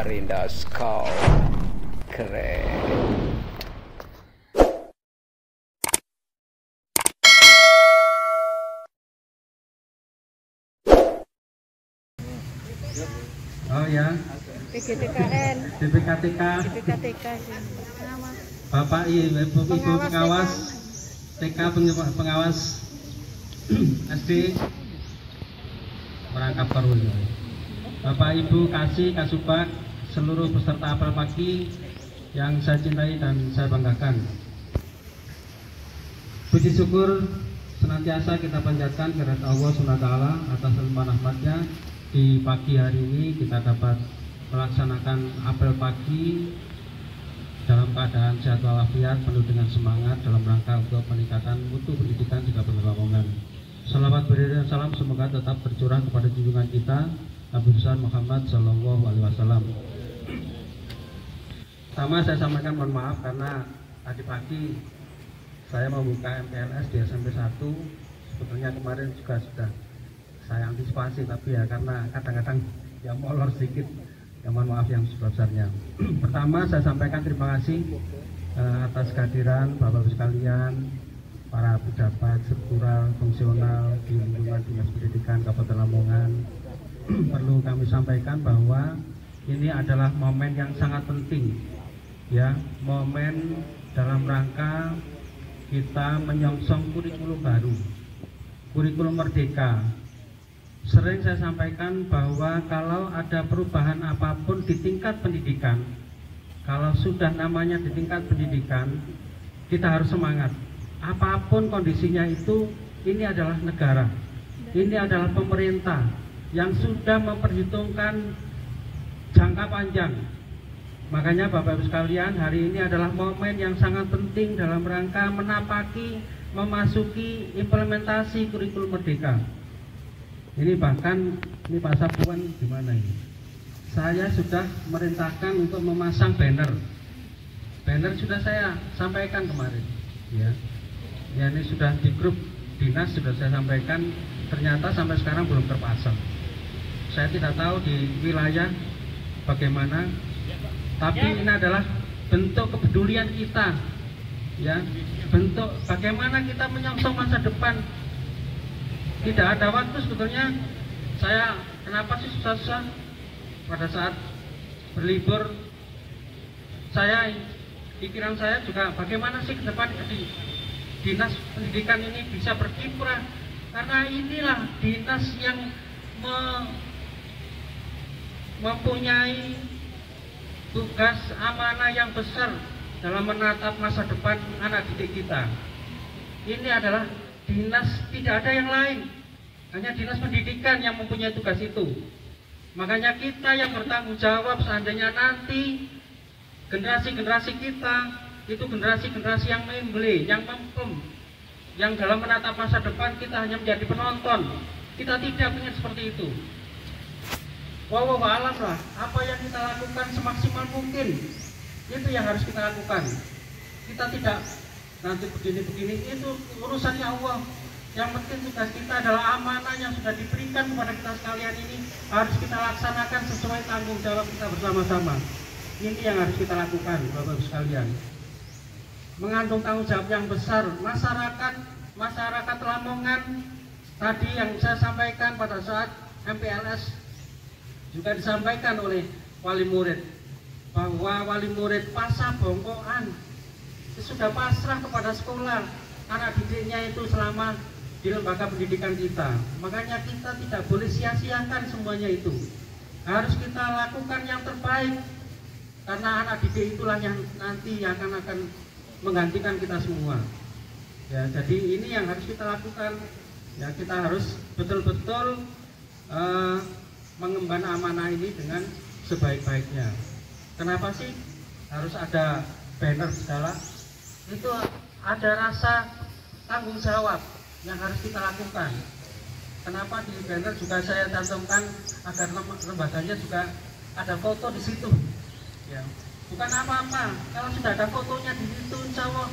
Arindaskop. Keren. Oh ya, PGTKN, BPKTK, BPKTK sih. Nama. Bapak Ibu pengawas TK, pengawas SD merangkap Perun. Bapak Ibu Kasih, Kasubag, seluruh peserta apel pagi yang saya cintai dan saya banggakan. Puji syukur senantiasa kita panjatkan kehadirat Allah SWT atas limpahan rahmatnya. Di pagi hari ini kita dapat melaksanakan apel pagi dalam keadaan sehat walafiat, penuh dengan semangat dalam rangka untuk peningkatan mutu pendidikan juga penerbangan. Salawat beri dan salam semoga tetap tercurah kepada junjungan kita Nabi besar Muhammad Shallallahu Alaihi Wasallam. Pertama saya sampaikan mohon maaf karena tadi pagi saya membuka MPLS di SMP 1. Sebetulnya kemarin juga sudah saya antisipasi, tapi ya karena kadang-kadang ya molor sedikit, ya mohon maaf yang sebesar-besarnya. Pertama saya sampaikan terima kasih atas kehadiran Bapak-Ibu sekalian, para pejabat struktural fungsional di lingkungan Dinas Pendidikan Kabupaten Lamongan. Perlu kami sampaikan bahwa ini adalah momen yang sangat penting, ya, momen dalam rangka kita menyongsong kurikulum baru, kurikulum merdeka. Sering saya sampaikan bahwa kalau ada perubahan apapun di tingkat pendidikan, kalau sudah namanya di tingkat pendidikan, kita harus semangat. Apapun kondisinya itu, ini adalah negara, ini adalah pemerintah yang sudah memperhitungkan jangka panjang. Makanya Bapak-Ibu sekalian, hari ini adalah momen yang sangat penting dalam rangka menapaki, memasuki implementasi kurikulum merdeka. Ini bahkan, ini Pak Sapuan gimana ini? Saya sudah merintahkan untuk memasang banner. Banner sudah saya sampaikan kemarin, ya. Ya, ini sudah di grup dinas sudah saya sampaikan. Ternyata sampai sekarang belum terpasang. Saya tidak tahu di wilayah bagaimana, tapi ini adalah bentuk kepedulian kita, ya. Bentuk bagaimana kita menyongsong masa depan. Tidak ada waktu sebetulnya. Saya kenapa sih susah-susah pada saat berlibur, pikiran saya juga bagaimana sih ke depan di dinas pendidikan ini bisa berkiprah, karena inilah dinas yang mempunyai tugas amanah yang besar dalam menatap masa depan anak didik kita. Ini adalah dinas, tidak ada yang lain, hanya dinas pendidikan yang mempunyai tugas itu. Makanya kita yang bertanggung jawab seandainya nanti generasi-generasi kita itu generasi-generasi yang memble, yang mempem, yang dalam menatap masa depan kita hanya menjadi penonton. Kita tidak ingin seperti itu. Wallahu a'lam lah, apa yang kita lakukan semaksimal mungkin itu yang harus kita lakukan. Kita tidak nanti begini-begini, itu urusannya Allah. Yang penting tugas kita adalah amanah yang sudah diberikan kepada kita sekalian ini harus kita laksanakan sesuai tanggung jawab kita bersama-sama. Ini yang harus kita lakukan, Bapak-Ibu sekalian. Mengandung tanggung jawab yang besar. Masyarakat Lamongan tadi yang saya sampaikan pada saat MPLS juga disampaikan oleh wali murid bahwa wali murid pasah bongkoan sudah pasrah kepada sekolah anak didiknya itu selama di lembaga pendidikan kita. Makanya kita tidak boleh sia-siakan semuanya itu. Harus kita lakukan yang terbaik, karena anak didik itulah yang nanti akan menggantikan kita semua. Ya, jadi ini yang harus kita lakukan. Ya, kita harus betul-betul mengemban amanah ini dengan sebaik-baiknya. Kenapa sih harus ada banner segala? Itu ada rasa tanggung jawab yang harus kita lakukan. Kenapa di banner juga saya cantumkan agar lembaganya juga ada foto di situ, ya. Bukan apa-apa, kalau sudah ada fotonya di situ, insya Allah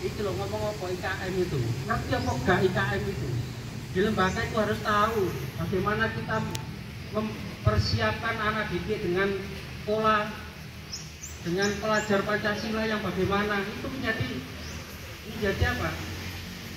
itu loh, ngomong apa IKM itu, ngerti apa enggak IKM itu. Di lembaga itu harus tahu bagaimana kita mempersiapkan anak didik dengan sekolah dengan pelajar Pancasila yang bagaimana itu menjadi apa?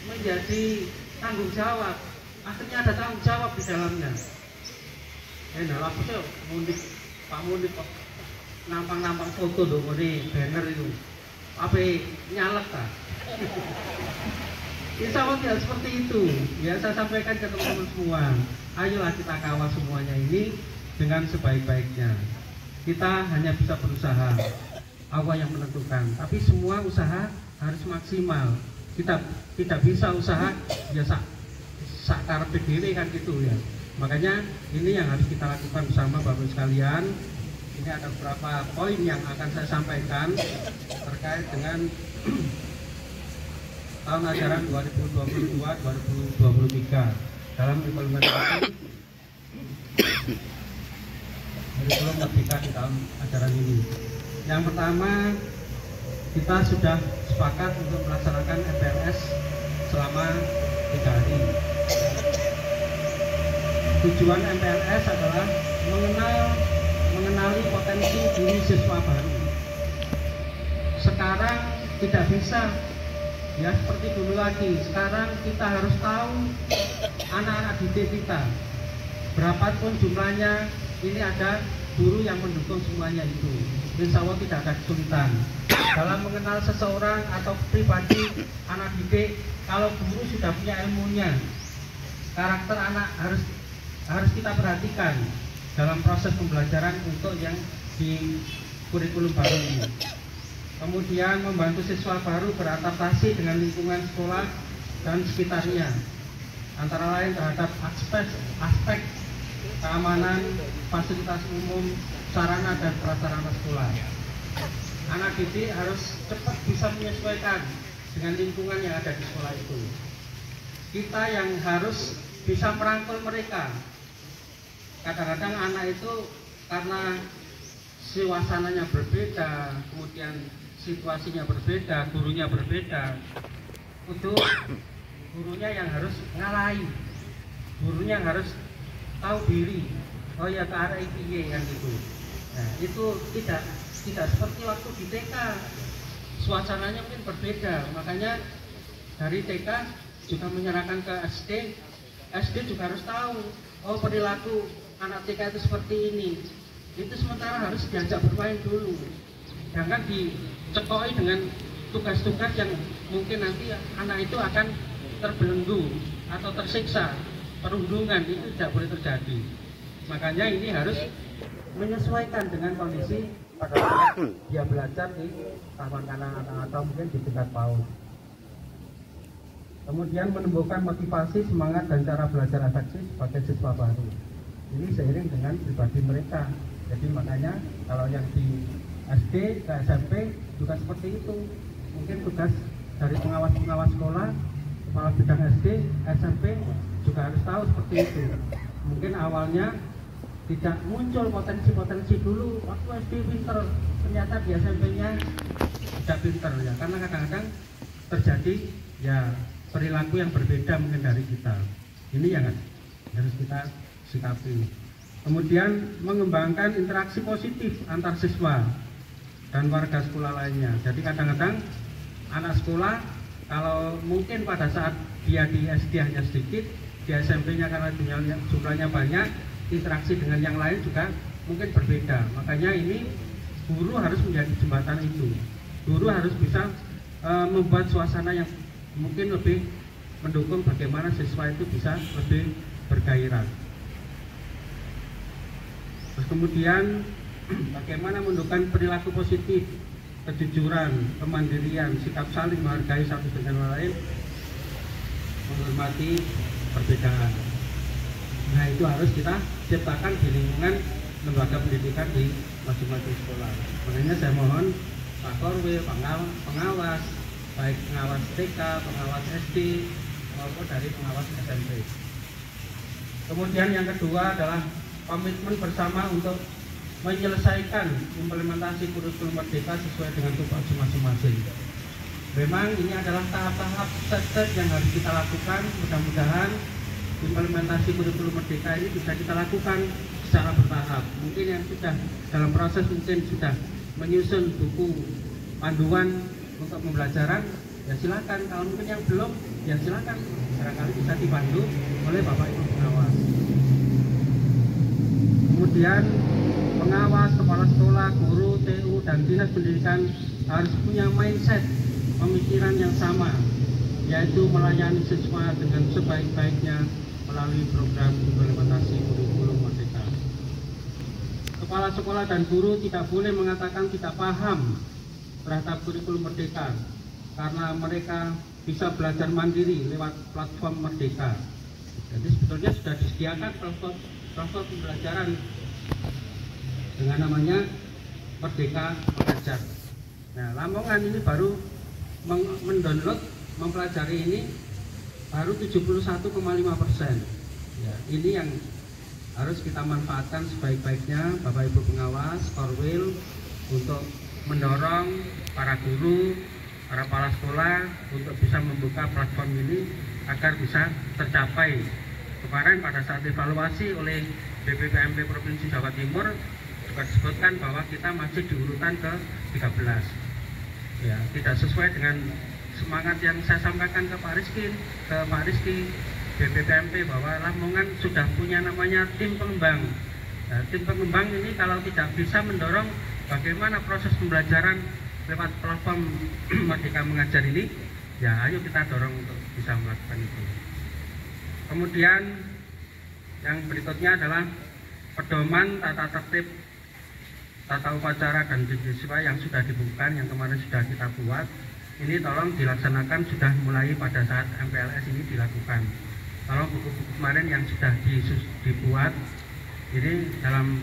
Menjadi tanggung jawab. Akhirnya ada tanggung jawab di dalamnya. Nah, apa sih Pak Mudik kok nampang foto dong ini banner itu. Apa nyalek tak? Insya Allah tidak seperti itu. Ya, saya sampaikan ke teman-teman semua. Ayolah kita kawal semuanya ini dengan sebaik-baiknya. Kita hanya bisa berusaha, Allah yang menentukan. Tapi semua usaha harus maksimal. Kita tidak bisa usaha ya sakar PDW kan gitu ya. Makanya ini yang harus kita lakukan bersama Bapak sekalian. Ini ada beberapa poin yang akan saya sampaikan terkait dengan tahun ajaran 2022-2023 dalam implementasi kurikulum merdeka di tahun ajaran ini. Yang pertama, kita sudah sepakat untuk melaksanakan MPLS selama 3 hari. Tujuan MPLS adalah mengenali potensi diri siswa baru. Sekarang tidak bisa ya seperti dulu lagi. Sekarang kita harus tahu anak-anak didik kita, berapapun jumlahnya, ini ada guru yang mendukung semuanya itu. Insya Allah tidak ada kesulitan dalam mengenal seseorang atau pribadi anak didik. Kalau guru sudah punya ilmunya, karakter anak harus kita perhatikan dalam proses pembelajaran untuk yang di kurikulum baru ini. Kemudian membantu siswa baru beradaptasi dengan lingkungan sekolah dan sekitarnya, antara lain terhadap aspek keamanan, fasilitas umum, sarana dan prasarana sekolah. Anak didik harus cepat bisa menyesuaikan dengan lingkungan yang ada di sekolah itu. Kita yang harus bisa merangkul mereka. Kadang-kadang anak itu karena suasananya berbeda, kemudian situasinya berbeda, gurunya berbeda, itu gurunya yang harus ngalahin, gurunya harus tahu diri. Oh ya, ke arah IPY kan gitu. Nah, itu tidak seperti waktu di TK, suasananya mungkin berbeda. Makanya dari TK juga menyerahkan ke SD juga harus tahu, oh perilaku anak TK itu seperti ini. Itu sementara harus diajak bermain dulu, jangan dicekoi dengan tugas-tugas yang mungkin nanti anak itu akan terbelenggu atau tersiksa. Perundungan itu tidak boleh terjadi. Makanya ini harus menyesuaikan dengan kondisi pada saat dia belajar di taman kanak-kanak atau mungkin di tingkat PAUD. Kemudian menumbuhkan motivasi, semangat dan cara belajar efektif sebagai siswa baru. Ini seiring dengan pribadi mereka. Jadi makanya kalau yang di SD ke SMP juga seperti itu. Mungkin tugas dari pengawas-pengawas sekolah, kepala bidang SD, SMP juga harus tahu seperti itu. Mungkin awalnya tidak muncul potensi-potensi dulu waktu SD pinter, ternyata di SMP-nya tidak pinter ya, karena kadang-kadang terjadi ya perilaku yang berbeda mungkin dari kita. Ini yang harus kita sikapi. Kemudian mengembangkan interaksi positif antar siswa dan warga sekolah lainnya. Jadi kadang-kadang anak sekolah kalau mungkin pada saat dia di SD hanya sedikit, di SMP-nya karena jumlahnya banyak, interaksi dengan yang lain juga mungkin berbeda. Makanya ini guru harus menjadi jembatan itu. Guru harus bisa membuat suasana yang mungkin lebih mendukung bagaimana siswa itu bisa lebih bergairah. Terus kemudian bagaimana menunjukkan perilaku positif, kejujuran, kemandirian, sikap saling menghargai satu dengan lain, menghormati perbedaan. Nah, itu harus kita ciptakan di lingkungan lembaga pendidikan di masing-masing sekolah. Makanya saya mohon Pak Korwil, pengawas, baik pengawas TK, pengawas SD, maupun dari pengawas SMP. Kemudian yang kedua adalah komitmen bersama untuk menyelesaikan implementasi kurikulum merdeka sesuai dengan tupoksi masing-masing. Memang ini adalah tahap-tahap step-step yang harus kita lakukan. Mudah-mudahan implementasi kurikulum merdeka ini bisa kita lakukan secara bertahap. Mungkin yang sudah dalam proses mungkin sudah menyusun buku panduan untuk pembelajaran, ya silakan. Kalau mungkin yang belum, ya silakan. Barangkali bisa dibantu oleh Bapak Ibu pengawas. Kemudian pengawas, kepala sekolah, guru, TU, dan dinas pendidikan harus punya mindset pemikiran yang sama, yaitu melayani siswa dengan sebaik-baiknya melalui program implementasi kurikulum merdeka. Kepala sekolah dan guru tidak boleh mengatakan tidak paham terhadap kurikulum merdeka, karena mereka bisa belajar mandiri lewat platform Merdeka. Jadi sebetulnya sudah disediakan platform pembelajaran dengan namanya Merdeka Mengajar. Nah, Lamongan ini baru mendownload, mempelajari ini baru 71,5%. Ya, ini yang harus kita manfaatkan sebaik-baiknya, Bapak Ibu pengawas, Korwil, untuk mendorong para guru, para kepala sekolah untuk bisa membuka platform ini agar bisa tercapai. Kemarin pada saat evaluasi oleh BPPMP Provinsi Jawa Timur juga disebutkan bahwa kita masih di urutan ke-13. Ya, tidak sesuai dengan semangat yang saya sampaikan ke Pak Rizky, BPPMP, bahwa Lamongan sudah punya namanya tim pengembang. Nah, tim pengembang ini kalau tidak bisa mendorong bagaimana proses pembelajaran lewat platform Merdeka Mengajar ini, ya ayo kita dorong untuk bisa melakukan itu. Kemudian yang berikutnya adalah pedoman tata tertib tata upacara dan siswa yang sudah dibuka, yang kemarin sudah kita buat. Ini tolong dilaksanakan, sudah mulai pada saat MPLS ini dilakukan. Tolong buku-buku kemarin yang sudah dibuat ini dalam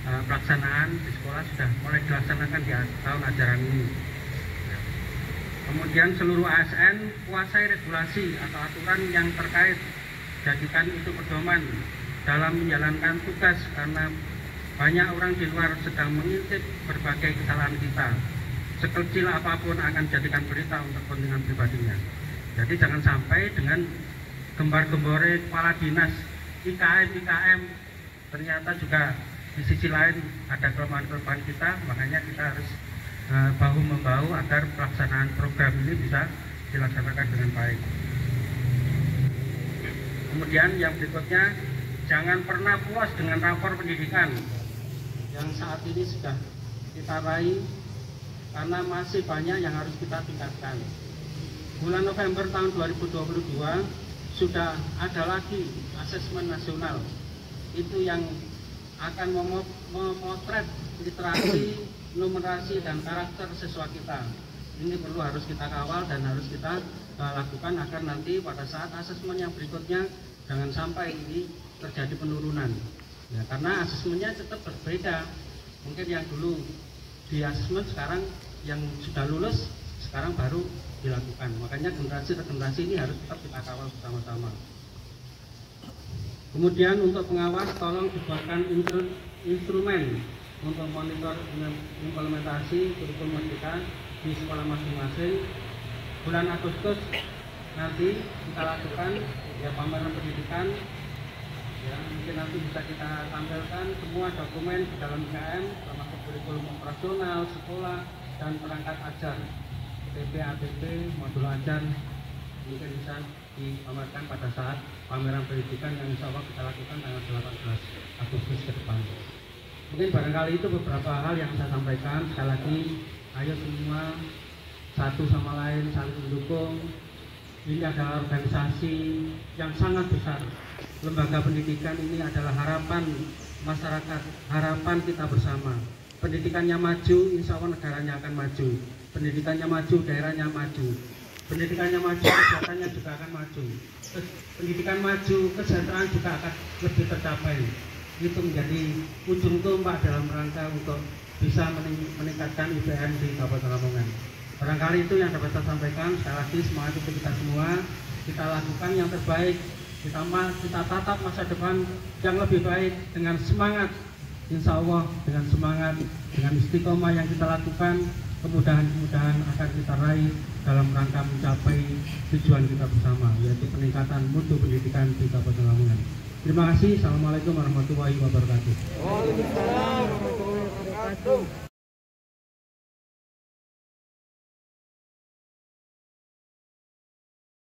pelaksanaan di sekolah sudah mulai dilaksanakan di tahun ajaran ini. Kemudian seluruh ASN kuasai regulasi atau aturan yang terkait, jadikan itu pedoman dalam menjalankan tugas, karena banyak orang di luar sedang mengintip berbagai kesalahan kita. Sekecil apapun akan jadikan berita untuk kepentingan pribadinya. Jadi jangan sampai dengan gembar-gembore kepala dinas IKM ternyata juga di sisi lain ada kelemahan-kelemahan kita, makanya kita harus bahu-membahu agar pelaksanaan program ini bisa dilaksanakan dengan baik. Kemudian yang berikutnya, jangan pernah puas dengan rapor pendidikan yang saat ini sudah kita raih, karena masih banyak yang harus kita tingkatkan. Bulan November tahun 2022 sudah ada lagi asesmen nasional, itu yang akan memotret literasi, numerasi, dan karakter siswa kita. Ini perlu harus kita kawal dan harus kita lakukan agar nanti pada saat asesmen yang berikutnya jangan sampai ini terjadi penurunan. Ya, karena asesmennya tetap berbeda. Mungkin yang dulu di asesmen, sekarang yang sudah lulus sekarang baru dilakukan. Makanya generasi ke generasi ini harus tetap kita kawal bersama-sama. Kemudian untuk pengawas, tolong dibuatkan instrumen untuk monitor implementasi kurikulum merdeka di sekolah masing-masing. Bulan Agustus nanti kita lakukan ya pameran pendidikan, ya mungkin nanti bisa kita tampilkan semua dokumen di dalam IKM, termasuk kurikulum operasional sekolah dan perangkat ajar, TP, ATP, modul ajar, mungkin bisa dipamerkan pada saat pameran pendidikan yang insya Allah kita lakukan tanggal 18 Agustus ke depan. Mungkin barangkali itu beberapa hal yang saya sampaikan. Sekali lagi, ayo semua satu sama lain saling mendukung. Ini adalah organisasi yang sangat besar. Lembaga pendidikan ini adalah harapan masyarakat, harapan kita bersama. Pendidikannya maju, insya Allah negaranya akan maju. Pendidikannya maju, daerahnya maju. Pendidikannya maju, kesehatannya juga akan maju. Pendidikan maju, kesejahteraan juga akan lebih tercapai. Itu menjadi ujung tombak dalam rangka untuk bisa meningkatkan IPM di Kabupaten Lamongan. Barangkali itu yang dapat saya sampaikan. Sekali lagi semangat untuk kita semua, kita lakukan yang terbaik, kita tatap masa depan yang lebih baik dengan semangat. Insya Allah dengan semangat, dengan istiqomah yang kita lakukan, kemudahan-kemudahan akan kita raih dalam rangka mencapai tujuan kita bersama, yaitu peningkatan mutu pendidikan di Kabupaten Lamongan. Terima kasih. Assalamualaikum warahmatullahi wabarakatuh.